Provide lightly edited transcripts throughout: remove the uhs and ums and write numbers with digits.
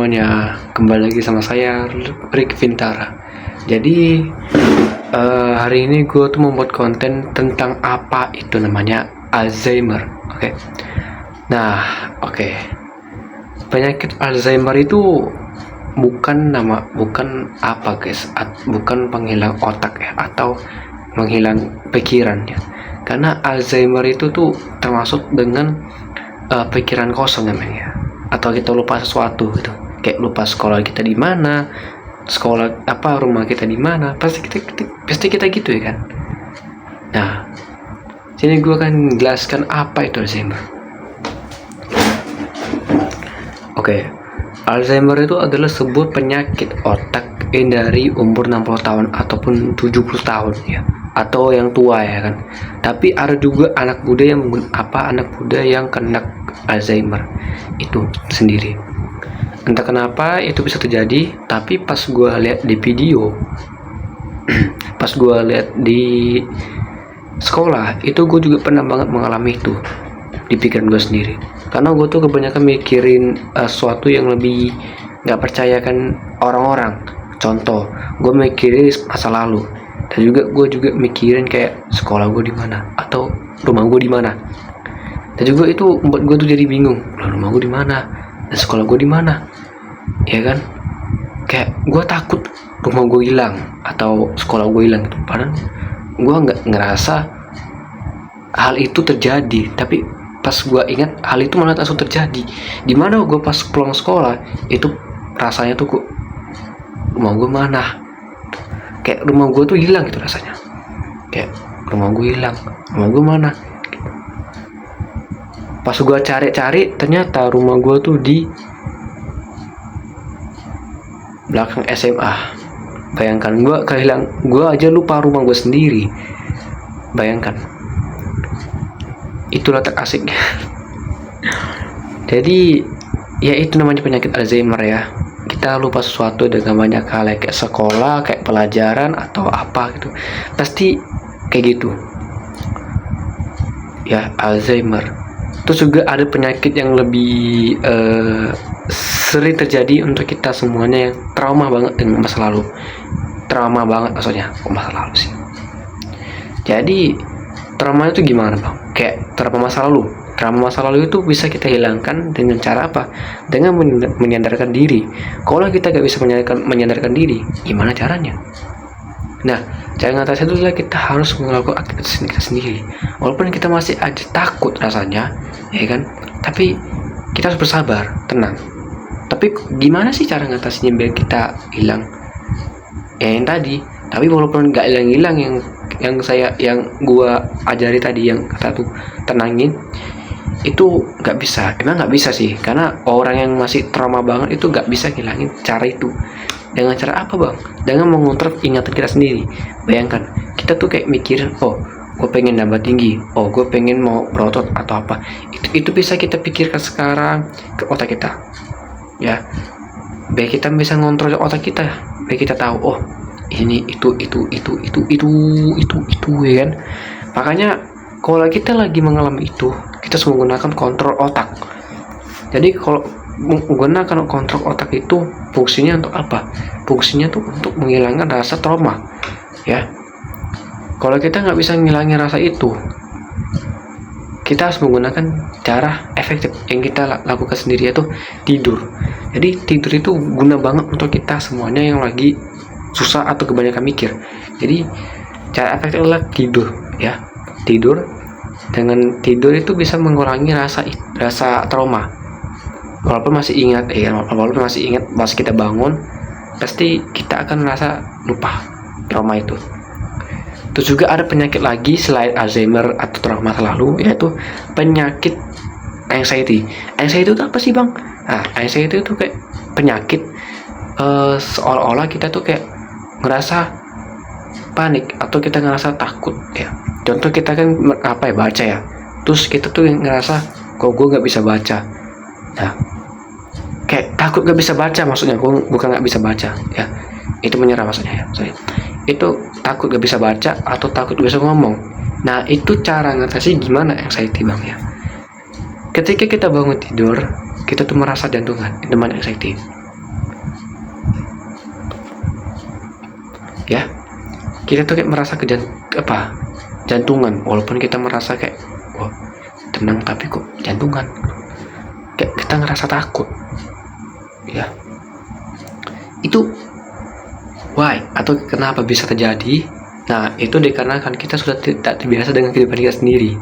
semuanya, kembali lagi sama saya Rick Vintara. Jadi hari ini gue tuh membuat konten tentang apa itu namanya Alzheimer. Penyakit Alzheimer itu bukan apa guys, bukan penghilang otak ya, atau menghilang pikiran ya. Karena Alzheimer itu tuh termasuk dengan pikiran kosong namanya, atau kita lupa sesuatu gitu, kayak lupa sekolah kita di mana, rumah kita di mana, pasti kita gitu ya kan. Nah, sini gue akan jelaskan apa itu Alzheimer. Alzheimer itu adalah sebuah penyakit otak yang dari umur 60 tahun ataupun 70 tahun ya, atau yang tua ya kan. Tapi ada juga anak muda yang kena Alzheimer itu sendiri. Entah kenapa itu bisa terjadi, tapi pas gue lihat di video pas gue lihat di sekolah itu, gue juga pernah banget mengalami itu di pikiran gue sendiri. Karena gue tuh kebanyakan mikirin sesuatu yang lebih nggak percayakan orang-orang. Contoh, gue mikirin masa lalu, dan gue juga mikirin kayak sekolah gue di mana atau rumah gue di mana. Dan juga itu membuat gue tuh jadi bingung, rumah gue di mana dan sekolah gue di mana, ya kan? Kayak gue takut rumah gue hilang atau sekolah gue hilang gitu. Padahal gue nggak ngerasa hal itu terjadi, tapi pas gue ingat hal itu malah langsung terjadi. Dimana gue pas pulang sekolah itu rasanya tuh rumah gue mana, kayak rumah gue tuh hilang gitu rasanya, kayak rumah gue hilang, rumah gue mana. Pas gue cari-cari ternyata rumah gue tuh di belakang SMA. Bayangkan, gue aja lupa rumah gue sendiri. Bayangkan, itulah tak asiknya. Jadi ya itu namanya penyakit Alzheimer ya. Kita lupa sesuatu dengan banyak hal, kayak sekolah, kayak pelajaran atau apa gitu, pasti kayak gitu ya, Alzheimer. Terus juga ada penyakit yang lebih sering terjadi untuk kita semuanya, yang trauma banget dengan masa lalu. Trauma banget maksudnya masa lalu sih. Jadi trauma itu gimana bang? Kayak trauma masa lalu. Trauma masa lalu itu bisa kita hilangkan dengan cara apa? Dengan menyadarkan diri. Kalau kita gak bisa menyadarkan diri, gimana caranya? Nah, cara ngatasi itu adalah kita harus melakukan aktivitas kita sendiri. Walaupun kita masih aja takut rasanya, ya kan? Tapi kita harus bersabar, tenang. Tapi gimana sih cara ngatasinya biar kita hilang? Ya yang tadi. Tapi walaupun gak hilang-hilang, yang gua ajari tadi, yang kata tuh tenangin, itu nggak bisa. Emang nggak bisa sih, karena orang yang masih trauma banget itu nggak bisa ngilangin cara itu. Dengan cara apa bang? Dengan mengontrol ingatan kita sendiri. Bayangkan, kita tuh kayak mikirin, oh gue pengen nambah tinggi, oh gue pengen mau berotot atau apa. Itu bisa kita pikirkan sekarang ke otak kita ya, biar kita bisa ngontrol otak kita, biar kita tahu, oh ini itu ya kan. Makanya kalau kita lagi mengalami itu, kita harus menggunakan kontrol otak. Jadi kalau menggunakan kontrol otak itu fungsinya untuk apa? Fungsinya tuh untuk menghilangkan rasa trauma ya. Kalau kita nggak bisa menghilangkan rasa itu, kita harus menggunakan cara efektif yang kita lakukan sendiri, yaitu tidur. Jadi tidur itu guna banget untuk kita semuanya yang lagi susah atau kebanyakan mikir. Jadi cara efektif adalah tidur ya. Tidur, dengan tidur itu bisa mengurangi rasa trauma. Walaupun masih ingat pas kita bangun, pasti kita akan merasa lupa trauma itu. Terus juga ada penyakit lagi selain Alzheimer atau trauma masa lalu, yaitu penyakit anxiety. Anxiety itu apa sih bang? Nah, anxiety itu kayak penyakit seolah-olah kita tuh kayak ngerasa panik atau kita ngerasa takut ya. Contoh, kita kan baca ya, terus kita tuh ngerasa kok gue nggak bisa baca. Nah, kayak takut nggak bisa baca, maksudnya gue bukan nggak bisa baca ya, itu menyerah maksudnya ya. Itu takut nggak bisa baca atau takut nggak bisa ngomong. Nah, itu cara ngatasi gimana anxiety bang ya. Ketika kita bangun tidur, kita tuh merasa jantungan, itu namanya anxiety. kita tuh kayak merasa jantungan, walaupun kita merasa kayak wah tenang tapi kok jantungan, kayak kita ngerasa takut ya. Itu why atau kenapa bisa terjadi? Nah, itu dikarenakan kita sudah tidak terbiasa dengan kehidupan kita sendiri.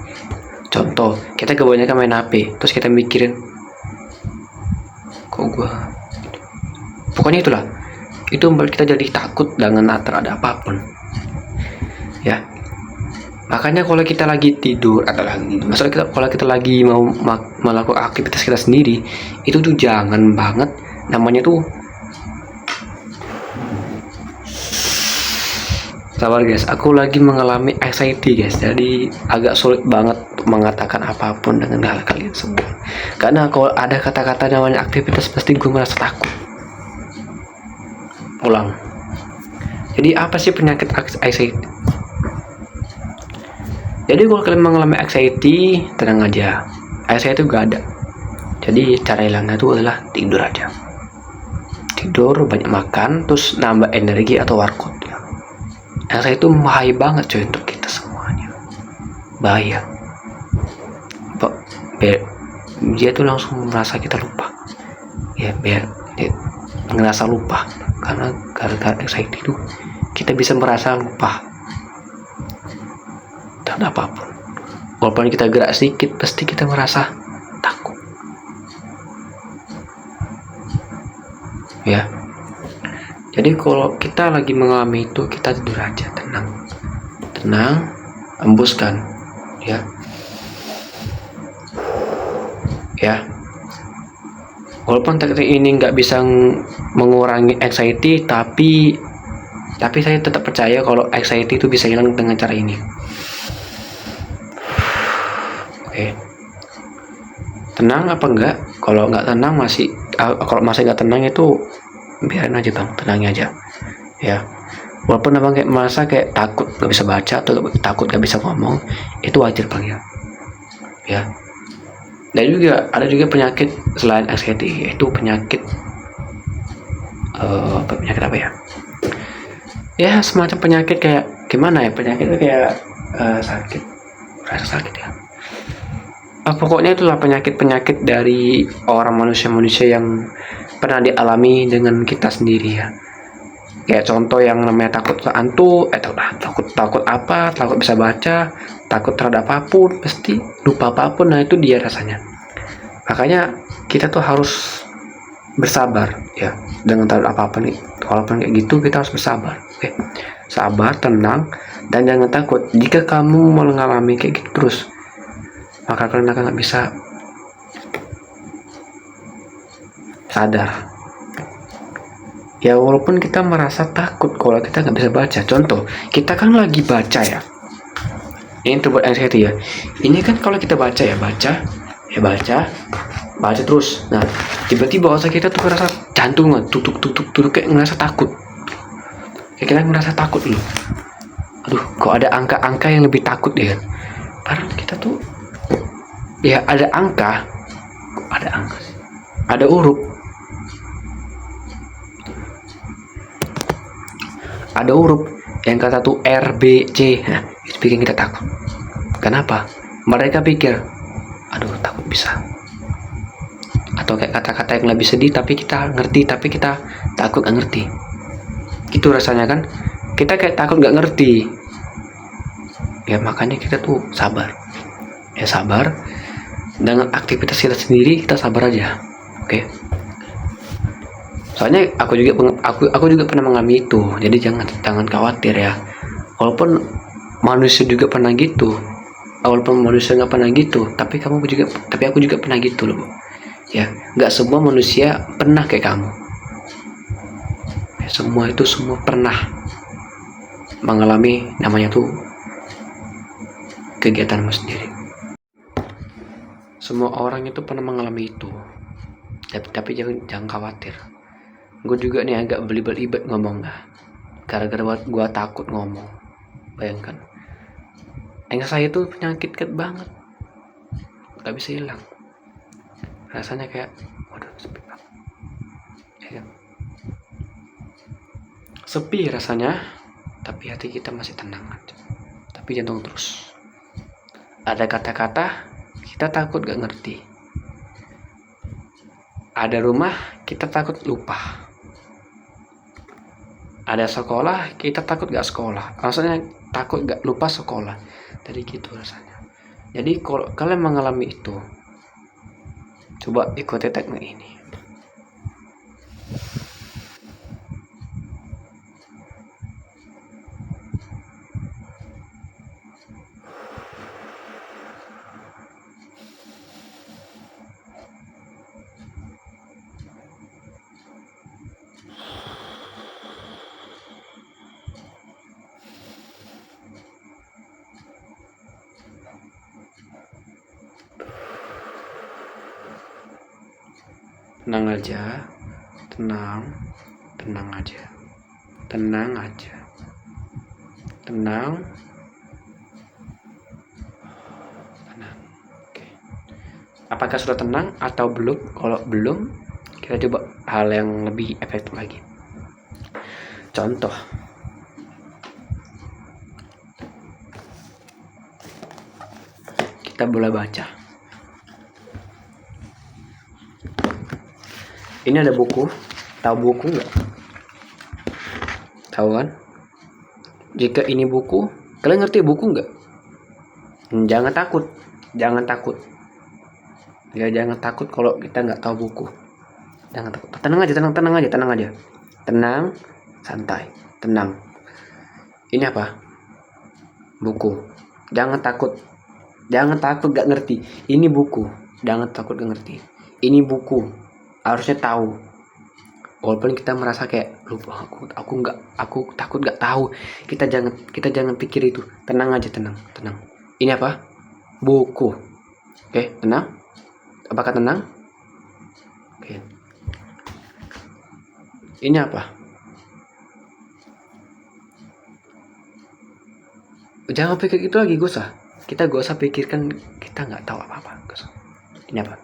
Contoh, kita kebanyakan main HP, terus kita mikirin kok gua, pokoknya itulah, itu membuat kita jadi takut dengan terhadap apapun ya. Makanya kalau kita lagi tidur atau maksudnya kalau kita lagi mau melakukan aktivitas kita sendiri, itu tuh jangan banget, namanya tuh sabar guys, aku lagi mengalami anxiety guys, jadi agak sulit banget mengatakan apapun dengan hal kalian semua, karena kalau ada kata-kata namanya aktivitas pasti gue merasa takut. Ulang, jadi apa sih penyakit anxiety? Jadi kalau kalian mengalami anxiety, tenang aja, anxiety itu gak ada. Jadi cara hilangnya itu adalah tidur aja, tidur, banyak makan, terus nambah energi atau workout ya. Anxiety itu bahaya banget coy untuk kita semuanya, bahaya. Dia tuh langsung merasa kita lupa ya, biar dia ngerasa lupa, karena gara-gara anxiety itu kita bisa merasa lupa terhadap apapun. Walaupun kita gerak sedikit pasti kita merasa takut ya. Jadi kalau kita lagi mengalami itu, kita tidur aja, tenang, hembuskan ya. Walaupun teknik ini nggak bisa mengurangi anxiety, tapi saya tetap percaya kalau anxiety itu bisa hilang dengan cara ini. Oke. Tenang apa enggak? Kalau nggak tenang kalau masih nggak tenang itu biarin aja bang, tenangin aja ya. Walaupun abang kayak merasa kayak takut nggak bisa baca atau takut nggak bisa ngomong, itu wajar bang ya. Dan juga ada juga penyakit selain anxiety, yaitu penyakit penyakit apa ya? Ya semacam penyakit kayak gimana ya, penyakit itu kayak sakit, rasa sakit ya. Pokoknya itulah penyakit dari orang manusia yang pernah dialami dengan kita sendiri ya. Kayak contoh yang namanya takut hantu, takut apa, takut bisa baca, takut terhadap apapun, pasti lupa apapun. Nah itu dia rasanya. Makanya kita tuh harus bersabar ya dengan terhadap apapun nih. Walaupun kayak gitu kita harus bersabar. Oke, sabar, tenang, dan jangan takut. Jika kamu mengalami kayak gitu terus, maka kalian akan bisa sadar. Ya walaupun kita merasa takut kalau kita nggak bisa baca. Contoh, kita kan lagi baca ya. Ini terbuat anxiety ya. Ini kan kalau kita baca terus. Nah, tiba-tiba otak kita tuh merasa jantungan, tutuk kayak ngerasa takut. Kayak kita ngerasa takut loh. Aduh, kok ada angka-angka yang lebih takut ya. Padahal kita tuh ya ada angka, ada huruf yang kata tuh R, B, C. Nah, itu bikin kita takut. Kenapa? Mereka pikir, aduh takut bisa. Atau kayak kata-kata yang lebih sedih tapi kita ngerti, tapi kita takut gak ngerti. Gitu rasanya kan? Kita kayak takut gak ngerti. Ya makanya kita tuh sabar. Ya sabar. Dengan aktivitas kita sendiri, kita sabar aja. Oke? Soalnya aku juga pernah mengalami itu, jadi jangan khawatir ya. Walaupun manusia juga pernah gitu, walaupun manusia nggak pernah gitu, tapi aku juga pernah gitu loh ya. Nggak semua manusia pernah kayak kamu ya, semua pernah mengalami namanya tuh kegiatanmu sendiri. Semua orang itu pernah mengalami itu, tapi jangan khawatir. Gue juga nih agak belibet ngomong gara-gara gue takut ngomong. Bayangkan, saya itu penyakit banget, gak bisa hilang. Rasanya kayak waduh sepi banget ya kan? Sepi rasanya, tapi hati kita masih tenang aja, tapi jantung terus. Ada kata-kata kita takut gak ngerti, ada rumah kita takut lupa, ada sekolah kita takut gak sekolah, maksudnya takut gak lupa sekolah. Jadi gitu rasanya. Jadi kalau kalian mengalami itu, coba ikuti teknik ini. Tenang aja, tenang aja, tenang aja, tenang. Oke. Apakah sudah tenang atau belum? Kalau belum, kita coba hal yang lebih efektif lagi. Contoh, kita boleh baca. Ini ada buku, tahu buku nggak? Tahu kan? Jika ini buku, kalian ngerti buku nggak? Jangan takut, jangan takut. Ya jangan takut kalau kita nggak tahu buku. Jangan takut. Tenang aja, tenang aja. Tenang, santai, tenang. Ini apa? Buku. Jangan takut gak ngerti. Ini buku. Jangan takut gak ngerti. Ini buku. Harusnya tahu. Walaupun kita merasa kayak lupa, aku takut gak tahu. Kita jangan pikir itu. Tenang aja, tenang. Ini apa? Buku. Oke, tenang. Apakah tenang? Oke. Ini apa? Jangan pikir itu lagi, gak usah. Kita gak usah pikirkan kita nggak tahu apa-apa. Ini apa?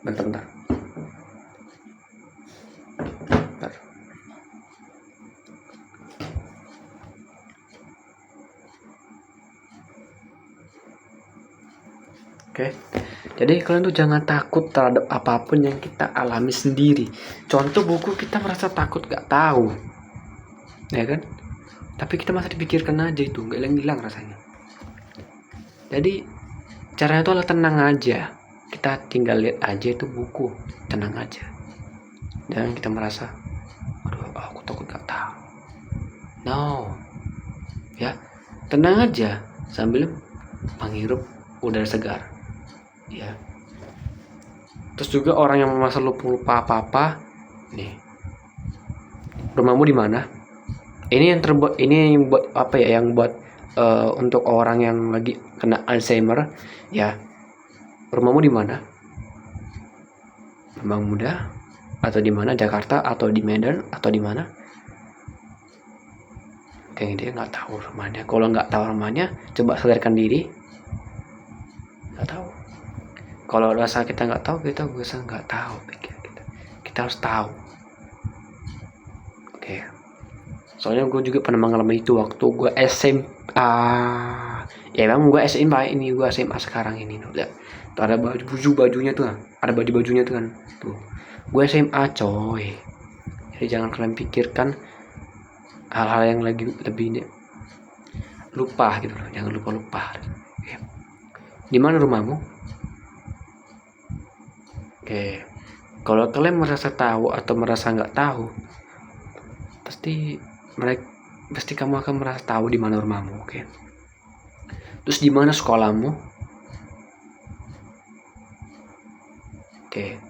Bentar. Oke. Jadi kalian tuh jangan takut terhadap apapun yang kita alami sendiri. Contoh buku, kita merasa takut gak tahu, ya kan? Tapi kita masih dipikirkan aja, itu gak hilang rasanya. Jadi caranya itu adalah tenang aja. Kita tinggal lihat aja itu buku, tenang aja. Jangan kita merasa, aduh aku takut gak tahu. No, ya tenang aja sambil menghirup udara segar. Ya. Terus juga orang yang merasa lupa apa-apa, nih, rumahmu di mana? Ini yang terbuat, ini yang buat apa ya? Yang buat untuk orang yang lagi kena Alzheimer, ya. Rumahmu di mana? Bang Muda atau di mana? Jakarta atau di Medan atau di mana? Kayak dia nggak tahu rumahnya. Kalau nggak tahu rumahnya, coba sadarkan diri. Nggak tahu. Kalau rasa kita nggak tahu, kita bisa nggak tahu. Kita harus tahu. Oke. Soalnya gue juga pernah mengalami itu waktu gue SMA. Ya memang gue SMA ini, gue SMA sekarang ini. Lihat, tuh ada bajunya tuh, ada bajunya tuh kan. Tuh, gue SMA coy. Jadi jangan kalian pikirkan hal-hal yang lebih ini, lupa gitu loh. Jangan lupa. Oke. Di mana rumahmu? Oke. Kalau kalian merasa tahu atau merasa nggak tahu, pasti kamu akan merasa tahu di mana rumahmu. Oke. Terus di mana sekolahmu? Oke.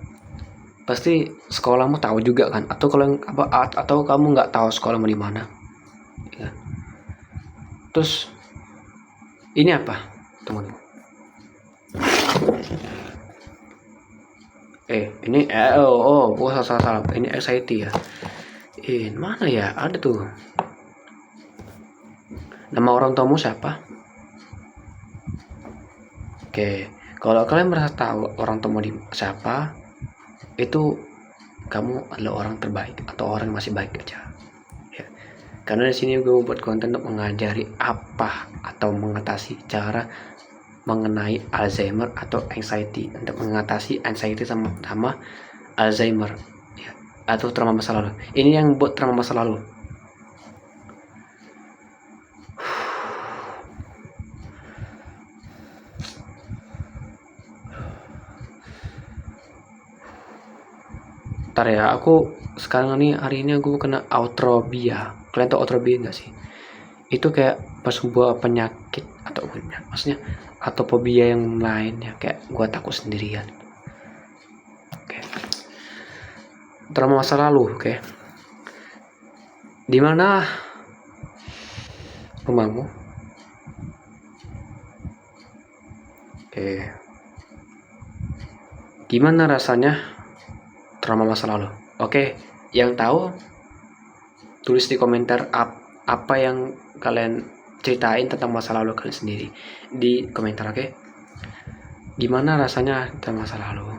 Pasti sekolahmu tahu juga kan? Atau kamu nggak tahu sekolahmu di mana? Ya. Terus ini apa, temanmu? Ini salah. Ini SIT ya. Mana ya? Ada tuh. Nama orang tuamu siapa? Oke, kalau kalian merasa tahu orang tuamu siapa, itu kamu adalah orang terbaik atau orang yang masih baik aja ya. Karena di sini gue buat konten untuk mengajari apa atau mengatasi cara mengenai Alzheimer atau anxiety, untuk mengatasi anxiety sama Alzheimer ya, atau trauma masa lalu. Ini yang buat trauma masa lalu. Ntar ya, aku sekarang nih hari ini aku kena autrobia. Kalian tau autrobia nggak sih? Itu kayak sebuah penyakit atau maksudnya atau fobia yang lain ya, kayak gua takut sendirian. Oke. Trauma masa lalu, oke. Di mana rumahmu? Oke. Gimana rasanya trauma masa lalu? Oke, yang tahu tulis di komentar apa yang kalian ceritain tentang masa lalu kalian sendiri di komentar, oke? Gimana rasanya tentang masa lalu?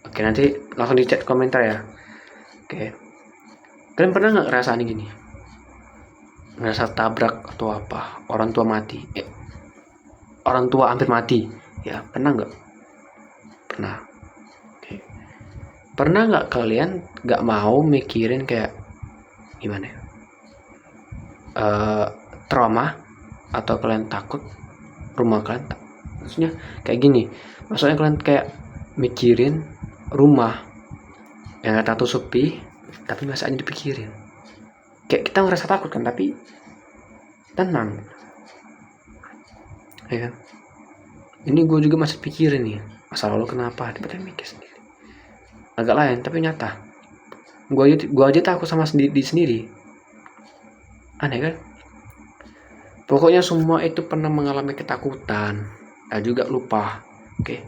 Oke, nanti langsung di chat komentar ya. Oke. Kalian pernah nggak ngerasain gini? Ngerasa tabrak atau apa? Orang tua mati. Orang tua hampir mati. Ya, pernah nggak? Pernah. Oke. Pernah nggak kalian nggak mau mikirin kayak gimana ya? Trauma atau kalian takut rumah kalian, maksudnya kayak gini, maksudnya kalian kayak mikirin rumah yang kata tuh sepi tapi masih aja dipikirin, kayak kita ngerasa takut kan tapi tenang ya kan. Ini gue juga masih pikirin nih masa lalu, kenapa tiba-tiba mikir sendiri agak lain tapi nyata. Gue aja takut sama sendiri, aneh kan. Pokoknya semua itu pernah mengalami ketakutan dan juga lupa. Oke.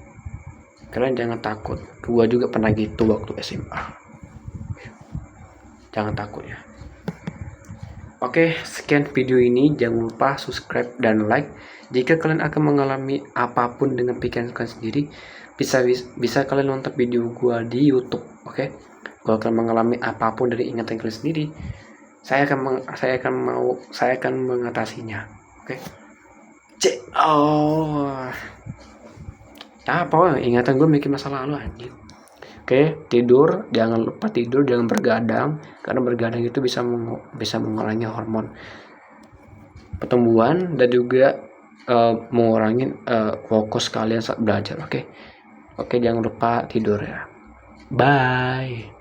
Kalian jangan takut. Gua juga pernah gitu waktu SMA. Jangan takut ya. Oke, sekian video ini. Jangan lupa subscribe dan like. Jika kalian akan mengalami apapun dengan pikiran kalian sendiri, bisa kalian nonton video gua di YouTube. Oke. Kalau kalian mengalami apapun dari ingatan kalian sendiri, saya akan mengatasinya. Oke. Apa ingatan gue mikir masa lalu anjing. Oke, tidur, jangan lupa tidur, jangan bergadang, karena bergadang itu bisa mengurangi hormon pertumbuhan dan juga mengurangi fokus kalian saat belajar. Oke, jangan lupa tidur ya. Bye.